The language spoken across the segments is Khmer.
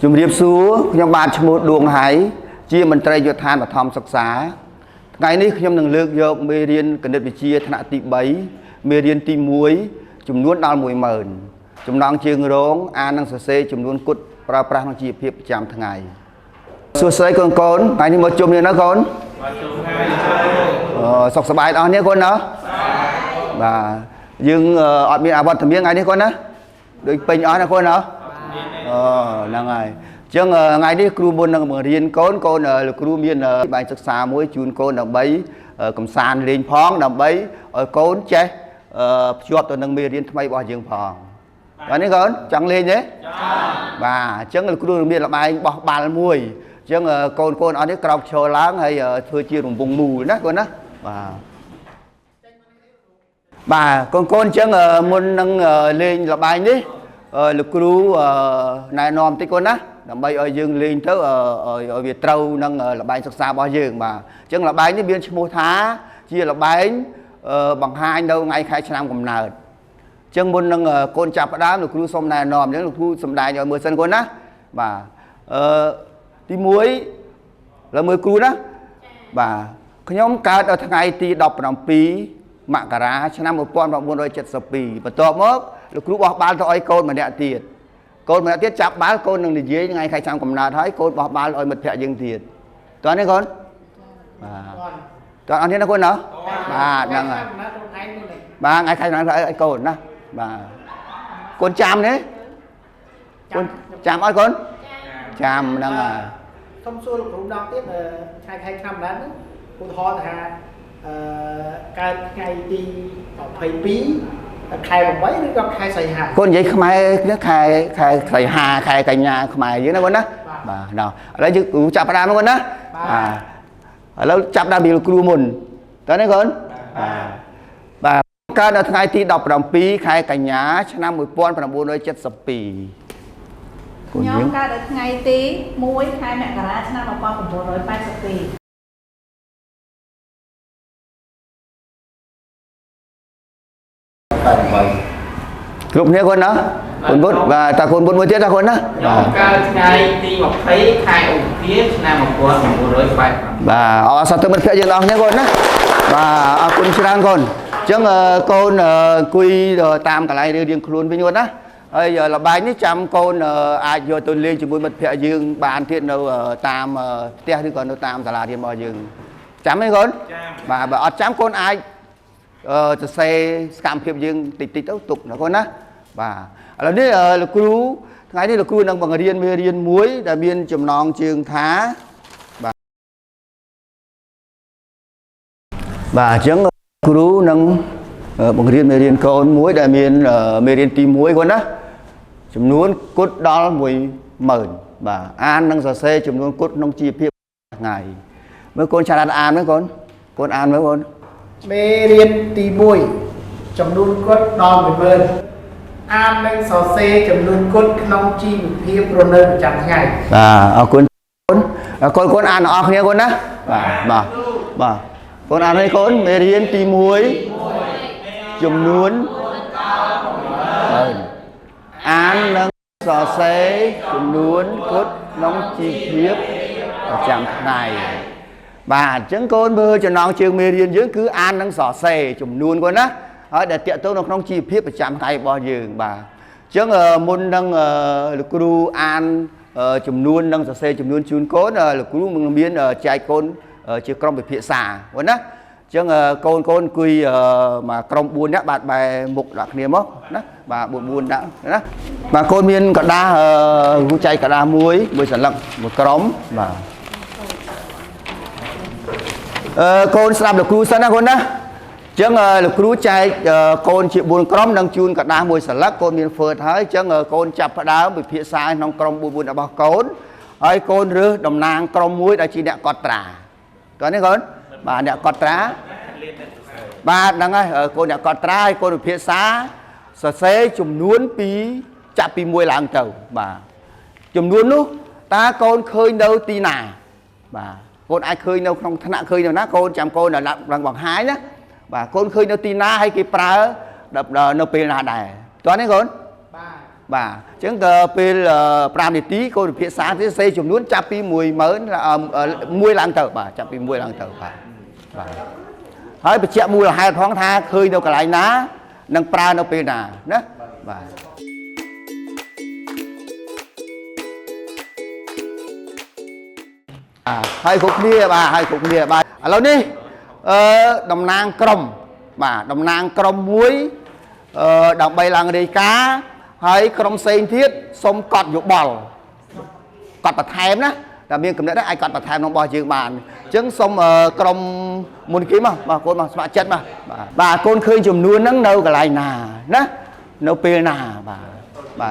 ជំរាបសួរខ្ញុំបាទឈ្មោះដួងហៃជាមន្ត្រីយុទ្ធានបឋមសិក្សាថ្ងៃនេះខ្ញុំនឹងលើកយកមេរៀនគណិតវិទ្យាថ្នាក់ទី3មេរៀនទី1ចំនួនដល់ 10000 ចំណងជើងរងអាននិងសរសេរចំនួនគត់ប្រើប្រាស់ក្នុងជីវភាពប្រចាំថ្ងៃសួស្តីកូនកូនថ្ងៃនេះមកជុំគ្នាណាកូនសុខសប្បាយអស់គ្នាកូនណាបាទយើងអត់មានអវត្តមានថ្ងៃនេះកូនណាដូចពេញអស់ណាកូនណាហ្នឹងហើយអញ្ចឹងថ្ងៃនេះគ្រូមុននឹងបង្រៀនកូនកូនលោកគ្រូមានបែបសិក្សាមួយជូនកូនដើម្បីកំសាន្តលេងផងដើម្បីឲ្យកូនចេះភ្ជាប់ទៅនឹងមេរៀនថ្មីរបស់យើងផងបាទនេះកូនចង់លេងទេបាទអញ្ចឹងលោកគ្រូមានល្បែងបោះបាល់មួយអញ្ចឹងកូនអស់នេះក្រោកឈរឡើងហើយធ្វើជារង្វង់មូលណាកូនណាបាទកូនអញ្ចឹងមុននឹងលេងល្បែងនេះលោកគ្រូណែនាំតិចកូនណាដើម្បីឲ្យយើងលេងទៅឲ្យវាត្រូវនឹងល្បែងសិក្សារបស់យើងបាទអញ្ចឹងល្បែងនេះមានឈ្មោះថាជាល្បែងបង្ហាញនៅថ្ងៃខែឆ្នាំកំណើតអញ្ចឹងមុននឹងកូនចាប់ផ្ដើមលោកគ្រូសូមណែនាំអញ្ចឹងលោកគ្រូសម្ដែងឲ្យមើលសិនកូនណាបាទទី1លើមើលគ្រូណាបាទខ្ញុំកើតនៅថ្ងៃទី17មករាឆ្នាំ1972បន្ទាប់មកលោកគ្រូបោះបាល់ទៅឲ្យកូនម្នាក់ទៀតចាប់បាល់កូននឹងនិយាយថ្ងៃខែឆ្នាំកំណើតហើយកូនបោះបាល់ឲ្យមិត្តភក្តិយើងទៀតតើនេះកូនបាទតើអត់នេះណាកូនណាបាទហ្នឹងហើយបាទថ្ងៃខែឆ្នាំឲ្យកូនណាបាទកូនចាំទេកូនចាំអត់កូនចាំហ្នឹងហើយសុំសួរលោកគ្រូដល់ទៀតថ្ងៃខែឆ្នាំកំណើតឧទាហរណ៍ថាកើតថ្ងៃទី22ខែ8ឬក៏ខែសីហាកូននិយាយខ្មែរខែសីហាខែកញ្ញាខ្មែរយើងណាកូនណាបាទណ៎ឥឡូវយើងគ្រូចាប់ផ្ដើមកូនណាបាទឥឡូវចាប់ដើមពីលោកគ្រូមុនតើនេះកូនបាទកើតនៅថ្ងៃទី17ខែកញ្ញាឆ្នាំ1972ខ្ញុំកើតនៅថ្ងៃទី1ខែមករាឆ្នាំ1982គ្រប់គ្នាកូនណាកូនបុត្របាទតាកូនបុត្រមួយទៀតតាកូនណាខ្ញុំកើតថ្ងៃទី20ខែឧសភាឆ្នាំ1985បាទអរសាទរមិត្តភក្តិយើងអស់គ្នាកូនណាបាទអរគុណច្រើនកូនអញ្ចឹងកូនអង្គុយតាមកន្លែងរៀងខ្លួនវិញកូនណាហើយល្បែងនេះចាំកូនអាចយកទៅលេងជាមួយមិត្តភក្តិយើងបានទៀតនៅតាមផ្ទះឬក៏នៅតាមសាលារៀនរបស់យើងចាំទេកូនបាទបើអត់ចាំកូនអាចសរសេរសកម្មភាពយើងតិចទៅទុកណាកូនណាបាទឥឡូវនេះលោកគ្រូថ្ងៃនេះលោកគ្រូនឹងបង្រៀនមេរៀនមួយដែលមានចំណងជើងថាបាទអញ្ចឹងគ្រូនឹងបង្រៀនមេរៀនកូនមួយដែលមានមេរៀនទី1កូនណាចំនួនគត់ដល់10000បាទអាននិងសរសេរចំនួនគត់ក្នុងជីវភាពថ្ងៃមើលកូនឆ្លាតអានមើលកូនអានមើលកូនមេរៀនទី1ចំនួនគត់ដល់10000អាននិងសរសេរចំនួនគត់ក្នុងជីវភាពរស់នៅប្រចាំថ្ងៃបាទអរគុណកូនអានអស់គ្នាកូនណាបាទកូនអានឲ្យកូនមេរៀនទី1ចំនួនអាននិងសរសេរចំនួនគត់ក្នុងជីវភាពប្រចាំថ្ងៃបាទអញ្ចឹងកូនមើលចំណងជើងមេរៀនយើងគឺអាននិងសរសេរចំនួនកូនណាហើយដែលតាក់ទងនៅក្នុងជីវភាពប្រចាំថ្ងៃរបស់យើងបាទអញ្ចឹងមុននឹងលោកគ្រូអានចំនួននិងសរសេរចំនួនជូនកូនលោកគ្រូមានចែកកូនជាក្រុមពិភាក្សាកូនណាអញ្ចឹងកូនអង្គុយមកក្រុម4នាក់បាទបែរមុខដាក់គ្នាមកណាបាទ4ដាក់ណាបាទកូនមានកដាស់គ្រូចែកកដាស់មួយសន្លឹកមួយក្រុមបាទកូនស្ដាប់លោកគ្រូសិនណាកូនណាអញ្ចឹងលោកគ្រូចែកកូនជា4ក្រុមនិងជូនកដាស់មួយសន្លឹកកូនមានហ្វឺតហើយអញ្ចឹងកូនចាប់ផ្ដើមពិភាក្សាក្នុងក្រុម4របស់កូនហើយកូនរើសតំណាងក្រុមមួយដែលជាអ្នកកត់ត្រាតើនេះកូនបាទអ្នកកត់ត្រាបាទហ្នឹងហើយកូនអ្នកកត់ត្រាហើយកូនពិភាក្សាសរសេរចំនួនចាប់ពី1ឡើងទៅបាទចំនួននោះតើកូនឃើញនៅទីណាបាទកូនអាចឃើញនៅក្នុងថ្នាក់ឃើញនៅណាកូនចាំកូនដល់ឡើងបង្ហាញណាបាទកូនឃើញនៅទីណាហើយគេប្រើនៅពេលណាដែរតើនេះកូន ប បាទអញ្ចឹងក៏ពេល5នាទីកូនវិភាសាទៀតសេចំនួនចាប់ពី10000ឡើងទៅបាទចាប់ពី1ឡើងទៅបាទហើយបញ្ជាក់មូលហេតុផងថាឃើញនៅកន្លែងណានឹងប្រើនៅពេលណាណាបាទហើយគ្រប់គ្នាបាទហើយគ្រប់គ្នាបាទឥឡូវនេះតំណាងក្រុមបាទតំណាងក្រុមមួយដើម្បីឡើងរាយការណ៍ហើយក្រុមផ្សេងទៀតសុំកត់យោបល់កត់បន្ថែមណាតែមានកំណត់ដែរអាចកត់បន្ថែមក្នុងរបស់យើងបានអញ្ចឹងសុំក្រុមមុនគេមកបាទកូនមកស្ម័គ្រចិត្តមកបាទកូនឃើញចំនួនហ្នឹងនៅកន្លែងណាណានៅពេលណាបាទ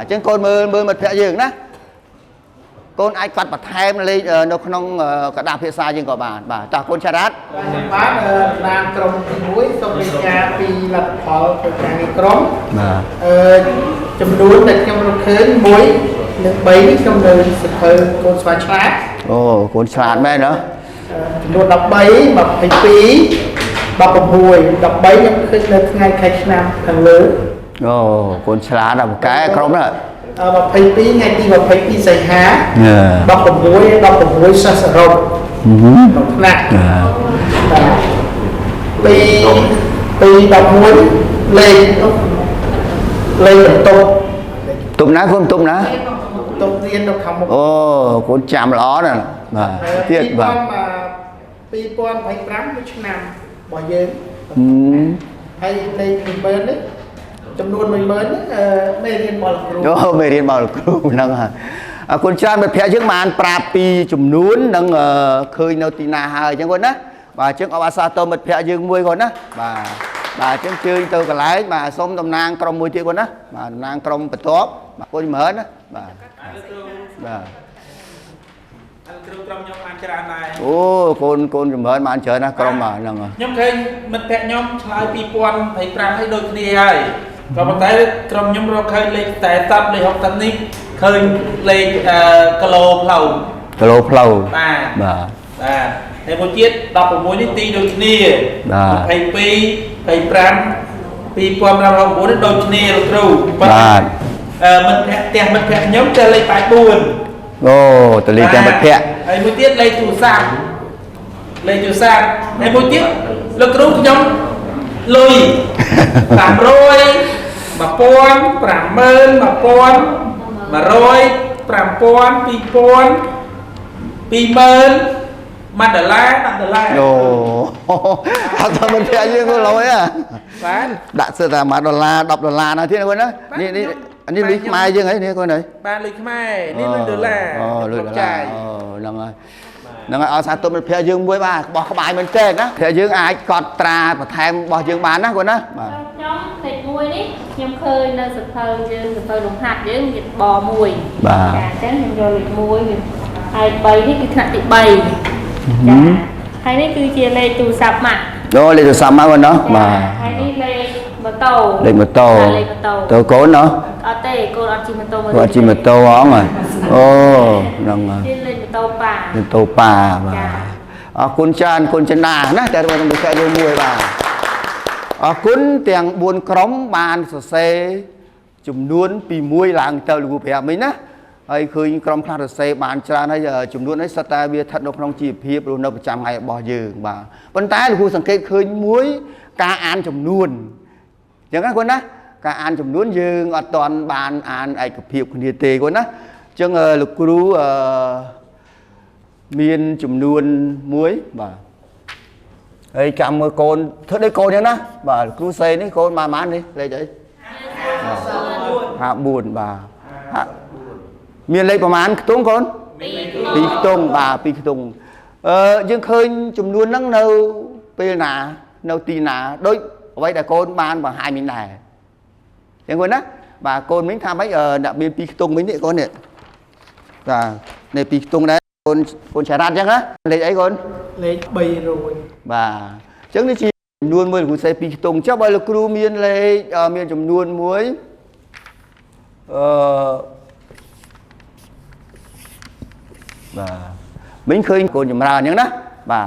អញ្ចឹងកូនមើលមិត្តភក្តិយើងណាកូនអាចកត់បន្ថែមលេខនៅក្នុងកដាស់ភាសាយើងក៏បានបាទតោះកូនឆារ៉ាត់បានតាមក្រុមទី1សូមរាយការណ៍ពីលទ្ធផលធ្វើការងារក្រុមបាទចំនួនដែលខ្ញុំរកឃើញ1និង3នេះខ្ញុំនៅសភៅកូនស្វាឆ្លាតអូកូនឆ្លាតមែនណាចំនួន13 22 16 13ខ្ញុំឃើញនៅថ្ងៃខែឆ្នាំខាងលើអូកូនឆ្លាតដល់បកែក្រុមណា22ថ្ងៃទី22សីហា16សិស្សសរុបក្នុងថ្នាក់ពី11លេខបន្ទប់ទុំណាកូនទុំណាទុំរៀននៅខាងមុខអូកូនចាំល្អណាស់បាទទៀតបាទ2025មួយឆ្នាំរបស់យើងហើយលេខ7នេះចំនួន10000មេរៀនបលគ្រូអូមេរៀនបលគ្រូហ្នឹងហើយអរគុណច្រើនមិត្តភក្តិយើងបានប្រាប់ពីចំនួននិងឃើញនៅទីណាហើយអញ្ចឹងគាត់ណាបាទអញ្ចឹងអបអរសាទរមិត្តភក្តិយើងមួយគាត់ណាបាទអញ្ចឹងជើញទៅកន្លែងបាទសូមតំណាងក្រុមមួយទៀតគាត់ណាបាទតំណាងក្រុមបន្ទាប់បាទកូនចម្រើនណាបាទគ្រូក្រុមខ្ញុំបានច្រើនដែរអូកូនចម្រើនបានច្រើនណាក្រុមហ្នឹងខ្ញុំឃើញមិត្តភក្តិខ្ញុំឆ្លើយ2025ឲ្យដូចគ្នាហើយក៏ប៉ុន្តែក្រុមខ្ញុំរកឃើញលេខតែ10លេខ60នេះឃើញលេខគីឡូផ្លូវបាទហើយមួយទៀត16នេះទីដូចគ្នា22 25 2019នេះដូចគ្នាលោកគ្រូបាទមិត្តភក្តិមិត្តភក្តិខ្ញុំចេះលេខ84អូតលេខទាំងមិត្តភក្តិហើយមួយទៀតលេខទូរស័ព្ទហើយមួយទៀតលោកគ្រូខ្ញុំលុយ500 1000 50000 1000 100 5000 2000 20000$10 $10អូអត់ទៅមិនភ័យយើងលុយបាទដាក់សិតតែ$1 $10ណាទៀតគាត់ណានេះលុយខ្មែរយើងហីនេះគាត់ហីបាទលុយខ្មែរនេះលុយដុល្លារអូលុយដុល្លារអូហ្នឹងហើយអរសាទរមិត្តភក្តិយើងមួយបាទបោះក្បាយមែនទេណាភក្តិយើងអាចកត់ត្រាបន្ថែមរបស់យើងបានណាគាត់ណាបាទខ្ញុំលេខ1នេះខ្ញុំឃើញនៅសភៅយើងសភៅលំហាត់យើងវាប1បាទចាអញ្ចឹងខ្ញុំយកលេខ1ហើយ3នេះគឺថ្នាក់ទី3ចាហើយនេះគឺជាលេខទូរស័ព្ទម៉ាក់អូលេខទូរស័ព្ទម៉ាក់គាត់ណាបាទហើយនេះលេខម៉ូតូទៅកូនណាអត់ទេកូនអត់ជិះម៉ូតូគាត់ជិះម៉ូតូហ៎អូហ្នឹងហើយលេខម៉ូតូប៉ាបាទអរគុណច្រើនគុណចិនាណាតែរបស់ទៅខែយើងមួយបាទអរគុណទាំង4ក្រុមបានសរសេរចំនួនពី1ឡើងទៅលោកគ្រូប្រាប់មិញណាហើយឃើញក្រុមខ្លះសរសេរបានច្រើនហើយចំនួននេះសុទ្ធតែវាស្ថិតនៅក្នុងជីវភាពរស់នៅប្រចាំថ្ងៃរបស់យើងបាទប៉ុន្តែលោកគ្រូសង្កេតឃើញមួយការអានចំនួនអញ្ចឹងណាគាត់ណាការអានចំនួនយើងអត់ទាន់បានអានឯកភាពគ្នាទេគាត់ណាអញ្ចឹងលោកគ្រូមានចំនួន1បាទហើយចាំមើលកូនធ្វើដូចកូនអញ្ចឹងណាបាទគ្រូសេនេះកូនម៉ាននេះលេខអី54បាទមានលេខប្រហែលខ្ទង់កូន2ខ្ទង់បាទ2ខ្ទង់យើងឃើញចំនួនហ្នឹងនៅពេលណានៅទីណាដូចអ្វីដែលកូនបានបង្ហាញមិញដែរអញ្ចឹងគាត់ណាបាទកូនមិញថាម៉េចដាក់មាន2ខ្ទង់មិញនេះកូននេះបាទនេះ2ខ្ទង់ដែរកូនឆារ៉ាត់អញ្ចឹងណាលេខអីកូនលេខ300បាទអញ្ចឹងនេះជាចំនួនមួយលោកគ្រូសេ2ខ្ទង់ចុះបើលោកគ្រូមានលេខមានចំនួនមួយបាទមិញឃើញកូនចម្រើនអញ្ចឹងណាបាទ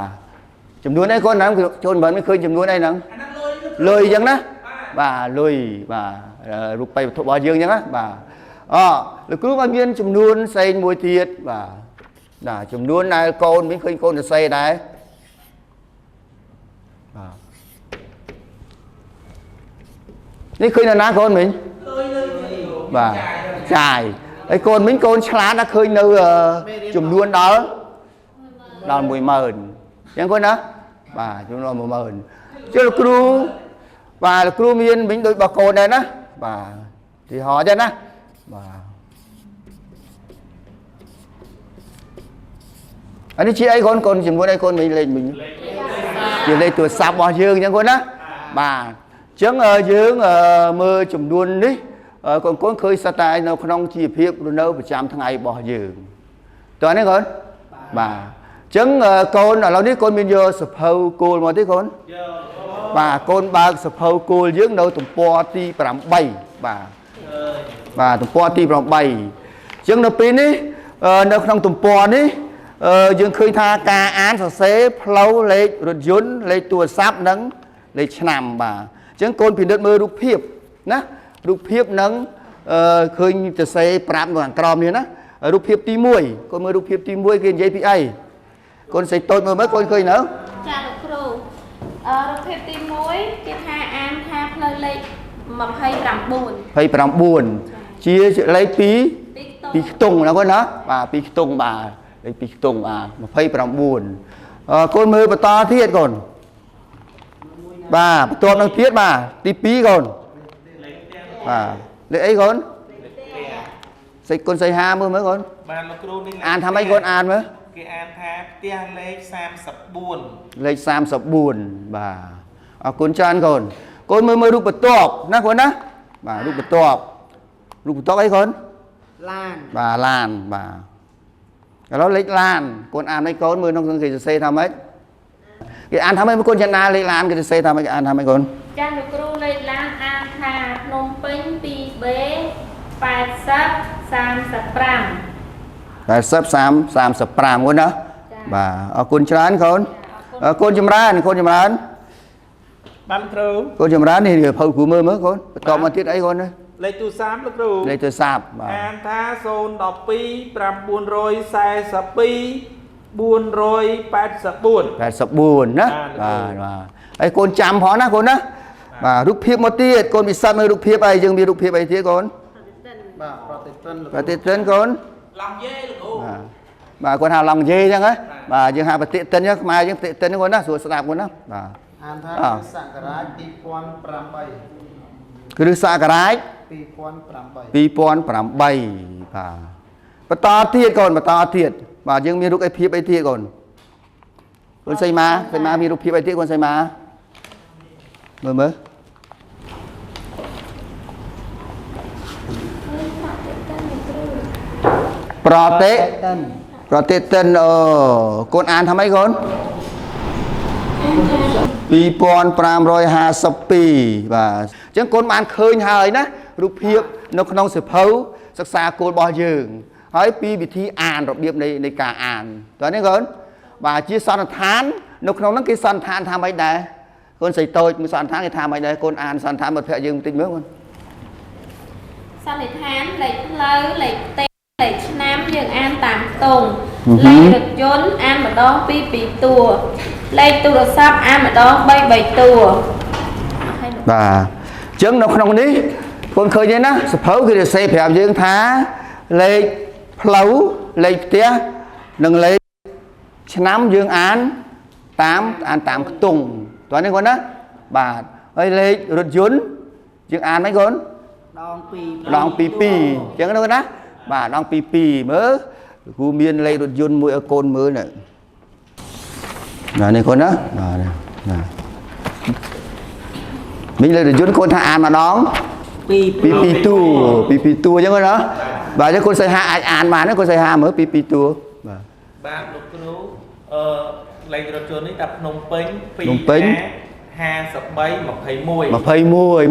ចំនួនអីកូនហ្នឹងចូលមិនឃើញចំនួនអីហ្នឹងលុយអញ្ចឹងណាបាទលុយបាទរូបិយវត្ថុរបស់យើងអញ្ចឹងណាបាទ លោកគ្រូបានមានចំនួនផ្សេងមួយទៀតបាទណាចំនួនដែលកូនមានឃើញកូនសរសេរដែរបាទនេះឃើញណាកូនមិញបាទចាយហើយកូនមិញកូនឆ្លាតណាឃើញនៅចំនួនដល់10000អញ្ចឹងកូនណាបាទចំនួន10000ចុះលោកគ្រូបាទលោកគ្រូមានមិញដូចរបស់កូនដែរណាបាទទីហោចឹងណាបាទអានេះជាអីកូនកូនចំនួនអីកូនមិញលេខមិញជាលេខទូរស័ព្ទរបស់យើងអញ្ចឹងកូនណាបាទអញ្ចឹងយើងមើលចំនួននេះកូនឃើញស្ថិតតែនៅក្នុងជីវភាពរស់នៅប្រចាំថ្ងៃរបស់យើងតើនេះកូនបាទអញ្ចឹងកូនឥឡូវនេះកូនមានយកសភៅគោលមកទេកូនបាទកូនបើកសភៅគោលយើងនៅទំព័រទី8បាទទំព័រទី8អញ្ចឹងនៅពេលនេះនៅក្នុងទំព័រនេះយើងឃើញថាការអានសរសេរផ្លូវលេខរថយន្តលេខទូរស័ព្ទនិងលេខឆ្នាំបាទអញ្ចឹងកូនពិនិត្យមើលរូបភាពណារូបភាពនឹងឃើញសរសេរប្រាប់នៅខាងក្រោមនេះណារូបភាពទី1កូនមើលរូបភាពទី1គេនិយាយពីអីកូនសេតូចមើលកូនឃើញនៅចាលោកគ្រូរូបភាពទី1គេថាអានថាផ្លូវលេខ29ជាលេខពីខ្ទង់ណាកូនណាបាទពីខ្ទង់បាទលេខពីខ្ទង់29កូនមើលបន្តទៀតកូនបាទបន្ទាប់នឹងទៀតបាទទី2កូនបាទលេខអីកូនសេចកូនសីហាមើលកូនបាទលោកគ្រូនេះអានថាម៉េចកូនអានមើលគេអានថាផ្ទះលេខ34លេខ34បាទអរគុណច្រើនកូនកូនមើលរូបបន្ទាប់ណាកូនណាបាទរូបបន្ទាប់អីកូនឡានបាទឡានបាទឥឡូវលេខឡានកូនអានឲ្យកូនមើលក្នុងគេសរសេរថាម៉េចគេអានថាម៉េចកូនចំណាលេខឡានគេសរសេរថាម៉េចគេអានថាម៉េចកូនចាលោកគ្រូលេខឡានអានថាភ្នំពេញ 2B 80 35 80 កូនណាបាទអរគុណច្រើនកូនកូនចម្រើនបានគ្រូកូនចម្រើននេះភៅគ្រូមើលកូនបន្តមកទៀតអីកូនលេខទូរស័ព្ទលោកគ្រូលេខទូរស័ព្ទបាទអានថា012 942 84ណាបាទហើយកូនចាំផងណាកូនណាបាទរូបភាពមកទៀតកូនពិសិដ្ឋមើលរូបភាពអីយើងមានរូបភាពអីទៀតកូនបាទប្រតិទិនកូនឡង់យេលោកគ្រូបាទគាត់ហៅឡង់យេអញ្ចឹងហ៎បាទយើងហៅប្រតិទិនខ្មែរយើងប្រតិទិនហ្នឹងកូនណាស្រួលស្ដាប់កូនណាបាទអានថាសករាជ2008គ្រិស្តសករាជ2008បាទបន្តទៀតកូនបន្តទៀតបាទយើងមានរូបអីភាពអីទៀតកូនកូនសីមាមានរូបភាពអីទៀតកូនសីមាមើលប្រតិទិនកូនអានថាម៉េចកូន2552បាទអញ្ចឹងកូនបានឃើញហើយណារូបភាពនៅក្នុងសៀវភៅសិក្សាគោលរបស់យើងហើយពីវិធីអានរបៀបនៃការអានតើនេះកូនបាទជាសន្និដ្ឋាននៅក្នុងហ្នឹងគេសន្និដ្ឋានថាម៉េចដែរកូនស្រីតូចមួយសន្និដ្ឋានគេថាម៉េចដែរកូនអានសន្និដ្ឋានមិត្តភក្តិយើងបន្តិចមើលកូនសន្និដ្ឋានលេខផ្លូវលេខផ្ទះលេខឆ្នាំយើងអានតាមខ្ទង់លេខរថយន្តអានម្ដង2តួលេខទូរស័ព្ទអានម្ដង3តួបាទអញ្ចឹងនៅក្នុងនេះកូនឃើញទេណាសភៅគេសរសេរប្រាប់យើងថាលេខផ្លូវលេខផ្ទះនិងលេខឆ្នាំយើងអានតាមខ្ទង់តើនេះកូនណាបាទហើយលេខរថយន្តយើងអានម៉េចកូនដង2អញ្ចឹងណាកូនណាបាទដង2មើលគ្រូមានលេខរថយន្តមួយឲ្យកូនមើលនេះនេះកូនណាបាទណាមីលេខរថយន្តកូនថាអានម្ដង2តួអញ្ចឹងណាបាទអញ្ចឹងកូនសីហាអាចអានបានណាកូនសីហាមើល2តួបាទលោកគ្រូលេខរថយន្តនេះថាភ្នំពេញ5321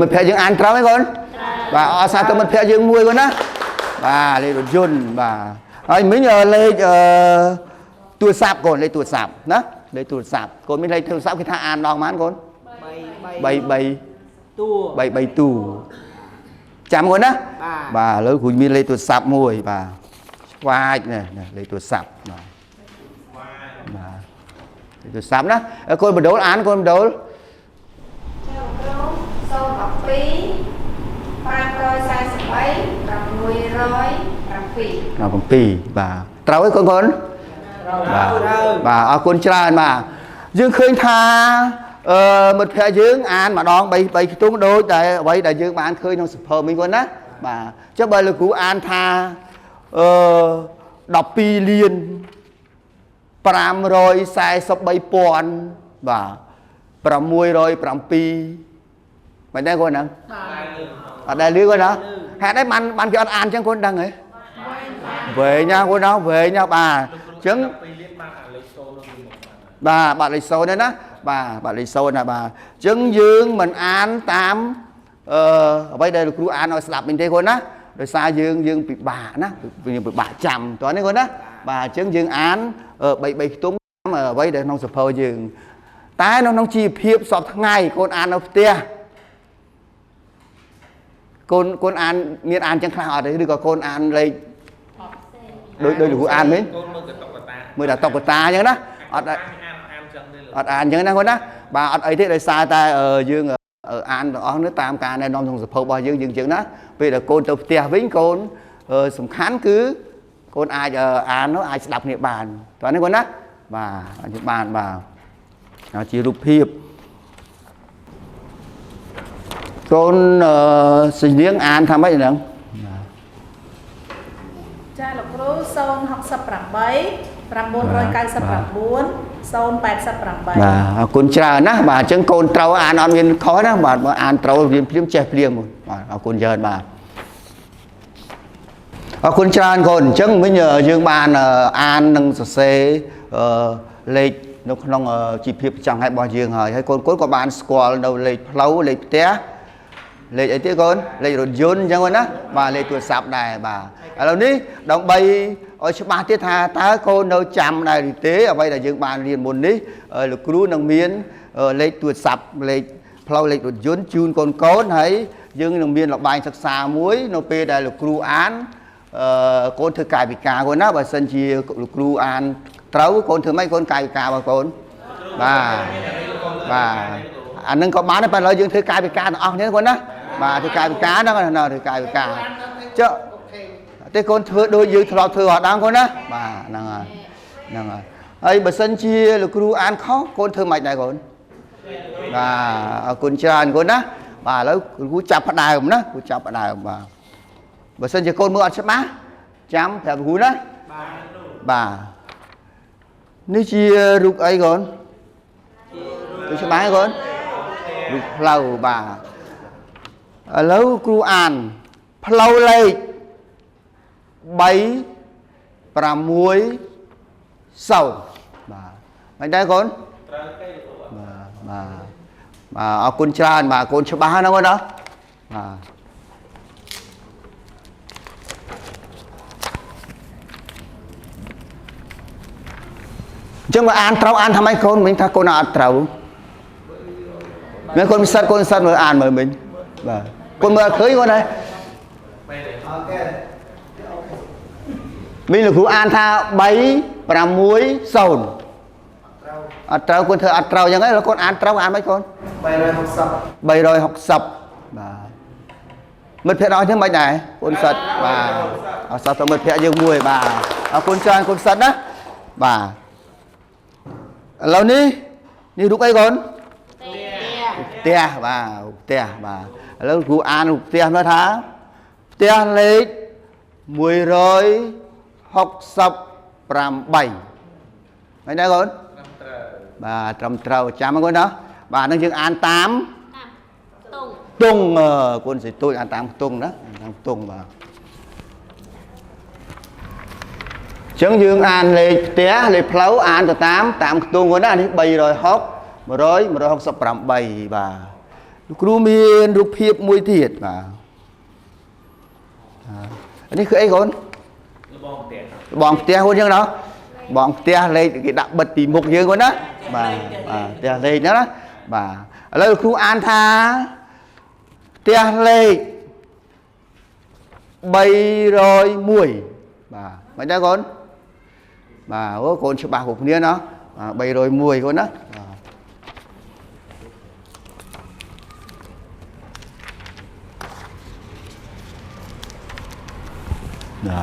មិត្តភក្តិយើងអានត្រូវទេកូនបាទអរសាទរមិត្តភក្តិយើងមួយកូនណាបាទលេខរថយន្តបាទហើយមិញលេខទូរស័ព្ទកូនលេខទូរស័ព្ទណាលេខទូរស័ព្ទកូនមានលេខទូរស័ព្ទគេថាអានដងប៉ុន្មានកូន3តួ chạm con đó bà lớn của mình lấy tôi sập mùi bà quay này lấy tôi sập tôi sắm đó con một đấu án con một đấu sâu bọc phí 547 nào bằng pì bà trâu ấy con bà ở con trai mà dương khơi tha một phe dương an mà đón bay tung đôi tại vậy đại dương mà ăn khơi nó sụp mình con á bà chắc bây là cú an tha đọc pi liền pram rồi sai sập bay pòn bà pram mui rồi pram pi mày đây con nè ở đây lưới con đó hạt đấy man cho ăn chẳng con đăng ấy về nha con đó về nha bà chứng bà lấy sâu đấy đó bà lấy sâu nè bà chứng dương mình ăn tám ở đây là cú ăn nó sập mình đây con á rồi xa dương bị bà nó bị bà chầm toán đấy con đó bà chứng dương án bảy túng ở đây để nó sập phơi dương tái nó chi phiệp sọp ngày con ăn nó tia con ăn miền ăn chẳng khao đấy được con ăn lấy đôi đủ ăn mấy mới là tộc của ta như đó ăn như đó con đó bà ấy thế là sai ta ở dương ở ăn ở nước tam ca này non sập phơi bao dương chừng đó vì là con tộc tia vĩnh con sủng khán cứ con ai ăn nó ai đọc địa bàn toán đấy con đó và địa bàn và nó chỉ lục hiệp con sinh viên an tham mấy nữa cha lục rú son học sập rạng bấy rạng bốn rồi cài sập rạng bốn son bẹt sập rạng bấy con chờ nó bà chứng con trâu an on viên khó đó bà an trâu viên phím chè phím con giờ bà con chờ con chứng mới nhờ dương bàn an nâng xe lịch nó không chỉ phiệp chẳng hay bao dương hỏi hay con có bàn squall đầu lịch lâu lịch té lịch ấy tiếng con lịch rồi dồn chẳng con á và lịch tuổi sạp này bà ở đâu ní đồng bay ở chỗ ba tiết hà ta con đâu chạm này thì tế ở đây là dương bàn liền một ní là cứu nông miến lịch tuổi sạp lịch lâu lịch rồi dồn chun con thấy dương nông miến là bài sắc xa muối nó pe đây là cứu án con thưa cài bị cà con á bà sân chia cứu án trâu con thưa mấy con cài cà bà con bà anh nâng có bán nó phải nói dương thưa cài bị cà nó nhớ con đó bà thưa cài bị cá đó nào thưa cài bị cà chứ thế con thưa đôi dương thưa họ đang con đó bà năng ấy bà sân chia là cứu án khó con thưa mạch này con bà con tràn con đó bà lấy cú chập phát đài đó cú chập phát đài bà sân chia con mưa sẽ má chấm theo cú đó bà nếu chia rục ấy con tôi sẽ bán con rục lâu bà lâu cú an lâu lây bấy bà muối sầu bà anh đây con bà con tràn bà con sẽ bán nó con đó chứ mà ăn trâu ăn thằng anh con mình thằng con nào ăn trâu mấy con sắt mới ăn mà mình con mưa khơi con này mình là khu ăn tha bấy và muối sồn trâu con thưa ăn trâu như thế là con ăn trâu ăn mấy con bày rồi học sập mình phải nói thế mấy này con sật và sao tao mình phải dương mùi bà con trai con sật đó bà lâu ní như lúc ấy con tia bà lâu cụ ăn tia nó thá tia lấy 167 mấy đây con bà trầm trầu chăm con đó bà đang chừng ăn 8 tung con sẽ tôi ăn 8 tung đó 8 tung bà chứng dương an lệ té lệ pháo an từ 8 tung con đó đi bày rồi hóc mà rồi học sập rằm bày bà lúc miên lúc hiệp mùi thiệt bà anh ấy khởi con bọn té hôn dương đó bọn té lên cái đặc bật tỉ mục dương con đó bà té lên đó bà lấy khu an tha té lên 301បាទមិនដែរកូនបាទអូកូនច្បាស់គ្រប់គ្នាណា301កូនណា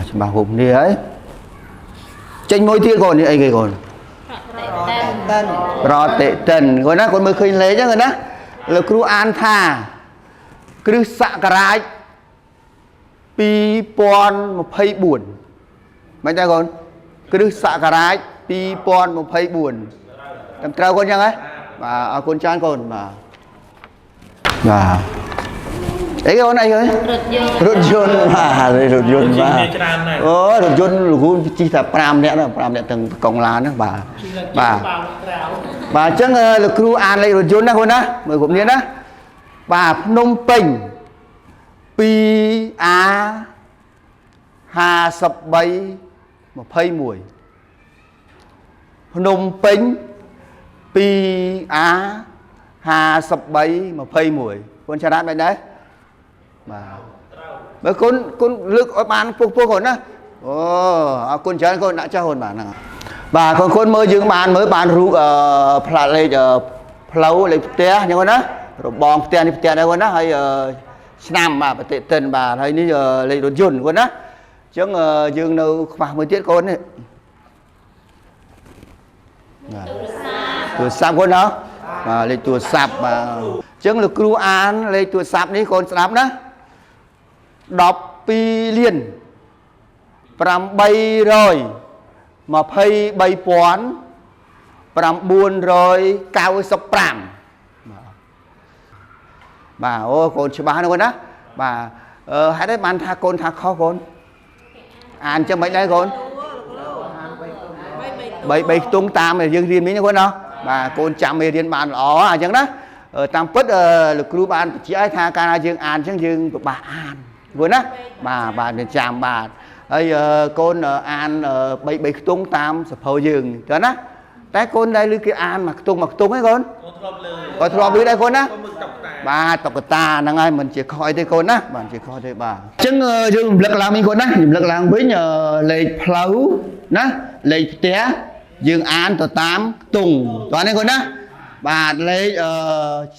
ច្បាស់គ្រប់គ្នាហើយចេញមួយទៀតកូននេះអីគេកូនប្រតិទិនកូនណាកូនមើលឃើញលេខហ្នឹងកូនណាលោកគ្រូអានថាគ្រិស្តសករាជ2024មិនដែរកូនគ្រិស្តសករាជ2024តាមត្រូវកូនចឹងហ៎បាទអរគុណច្រើនកូនបាទអីកូនអីហ៎រថយន្តបាទរថយន្តបាទអូរថយន្តលោកគ្រូជិះតែ5នាក់ណា5នាក់ទាំងកង់ឡានហ្នឹងបាទបាទអញ្ចឹងលោកគ្រូអានលេខរថយន្តណាកូនណាមើលគ្រប់គ្នាណាបាទភ្នំពេញ 2A 53 21ភ្នំពេញ 2A 53 21កូនឆ្លាតមិនដែរបាទបើកូនលើកឲ្យបានពុះកូនណាអូអរគុណច្រើនកូនដាក់ចុះកូនបាទហ្នឹងបាទកូនមើលយើងបានរូបផ្លាកលេខផ្លូវលេខផ្ទះអញ្ចឹងកូនណារបងផ្ទះនេះផ្ទះដែរកូនណាហើយឆ្នាំបាទប្រតិទិនបាទហើយនេះលេខរថយន្តកូនណាអញ្ចឹងយើងនៅខ្វះមួយទៀតកូននេះទូរស័ព្ទកូនណាបាទលេខទូរស័ព្ទបាទអញ្ចឹងលោកគ្រូអានលេខទូរស័ព្ទនេះកូនស្ដាប់ណា12លាន823,995បាទអូកូនច្បាស់ណាកូនណាបាទហេតុអីបានថាកូនថាខុសកូនអានចឹងមិនដែរកូន3ខ្ទង់តាមយើងរៀនមិញណាកូនណាបាទកូនចាំមេរៀនបានល្អអញ្ចឹងណាតាមពិតលោកគ្រូបានបញ្ជាក់ឲ្យថាកាលណាយើងអានអញ្ចឹងយើងពិបាកអានគួរណាបាទយើងចាំបាទហើយកូនអាន3ខ្ទង់តាមសភៅយើងចឹងណាតែកូនដែលឮគេអានមួយខ្ទង់ហ្នឹងកូនគាត់ធ្លាប់ឮដែរកូនណាបាទតុក្កតាហ្នឹងហើយមិនជាខុសអីទេកូនណាបាទជាខុសទេបាទអញ្ចឹងយើងរំលឹកឡើងវិញកូនណារំលឹកឡើងវិញលេខផ្លូវណាលេខផ្ទះយើងអានទៅតាមខ្ទង់តោះនេះកូនណាបាទលេខ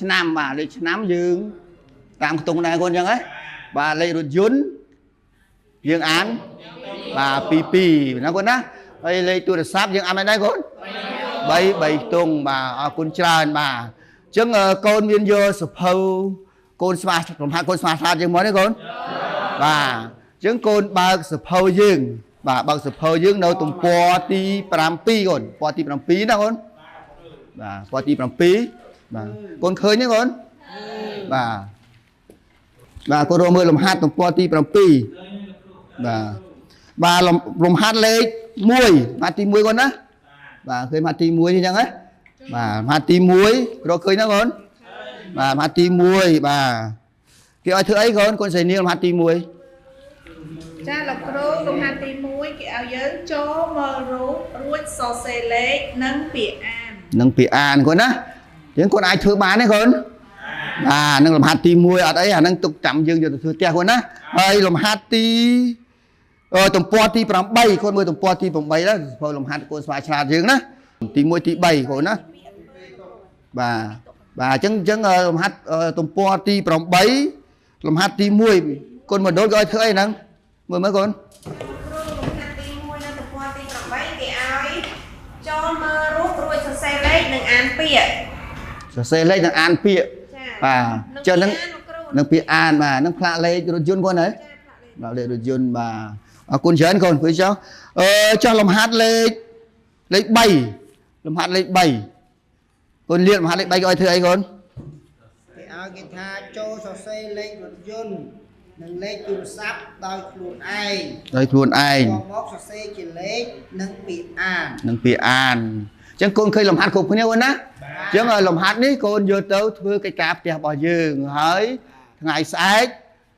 ឆ្នាំបាទលេខឆ្នាំយើងតាមខ្ទង់ដែរកូនអញ្ចឹងហ៎បាទលេខរថយន្តយើងអានបាទ22ណាកូនណាហើយលេខទូរស័ព្ទយើងអានមិនដែរកូន3ខ្ទង់បាទអរគុណច្រើនបាទអញ្ចឹងកូនមានយកសភៅកូនស្មារតីកូនស្មារតីយើងមកទេកូនបាទអញ្ចឹងកូនបើកសភៅយើងបាទបើកសភៅយើងនៅទំព័រទី7កូនពណ៌ទី7ណាកូនបាទពណ៌ទី7បាទកូនឃើញទេកូនបាទកូនរកមើលលំហាត់ទំព័រទី7បាទលំហាត់លេខ1ម៉ាត់ទី1កូនណាបាទឃើញម៉ាត់ទី1អញ្ចឹងហ៎បាទម៉ាត់ទី1រកឃើញណាកូនបាទម៉ាត់ទី1បាទគេឲ្យធ្វើអីកូនកូនស្រីនាងលំហាត់ទី1ចាលោកគ្រូលំហាត់ទី1គេឲ្យយើងចូលមើលរូបរួចសរសេរលេខនិងពាក្យអានកូនណាយើងកូនអាចធ្វើបានទេកូនបាទនឹងលំហាត់ទី1អត់អីអានឹងទុកចាំយើងយកទៅធ្វើផ្ទះកូនណាហើយលំហាត់ទីទំព័រទី8កូនមើលទំព័រទី8ដែរសភៅលំហាត់កូនស្វាឆ្លាតយើងណាទី1ទី3កូនណាបាទអញ្ចឹងលំហាត់ទំព័រទី8លំហាត់ទី1កូនមកដូនក៏ឲ្យធ្វើអីហ្នឹងមើលកូនលំហាត់ទី1នៅទំព័រទី8គេឲ្យចូលមើលរូបរួចសរសេរលេខនិងអានពាក្យសរសេរលេខនិងអានពាក្យបាទចឹងនឹងពាក្យអានបាទនឹងផ្លាកលេខរថយន្តកូនហ៎បាទលេខរថយន្តបាទអរគុណច្រើនកូនព្រោះចុះលំហាត់លេខ3លំហាត់លេខ3កូនលៀកលំហាត់លេខ3ក៏ឲ្យធ្វើអីកូនគេឲ្យគេថាចូលសរសេរលេខរថយន្តនិងលេខទូរស័ព្ទដោយខ្លួនឯងមកសរសេរជាលេខនិងពាក្យអានអញ្ចឹងកូនឃើញលំហាត់គ្រប់គ្នាកូនណាអញ្ចឹងលំហាត់នេះកូនយកទៅធ្វើកិច្ចការផ្ទះរបស់យើងហើយថ្ងៃស្អែក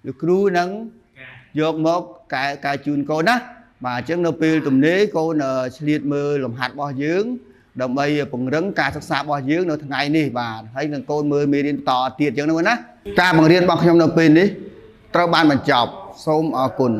លោកគ្រូនឹងយកមកកែជូនកូនណាបាទអញ្ចឹងនៅពេលទំនេរកូនឆ្លៀតមើលលំហាត់របស់យើងដើម្បីពង្រឹងការសិក្សារបស់យើងនៅថ្ងៃនេះបាទហើយនឹងកូនមើលមេរៀនបន្តទៀតអញ្ចឹងណាកូនណាការបង្រៀនរបស់ខ្ញុំនៅពេលនេះត្រូវបានបញ្ចប់ សូមអរគុណ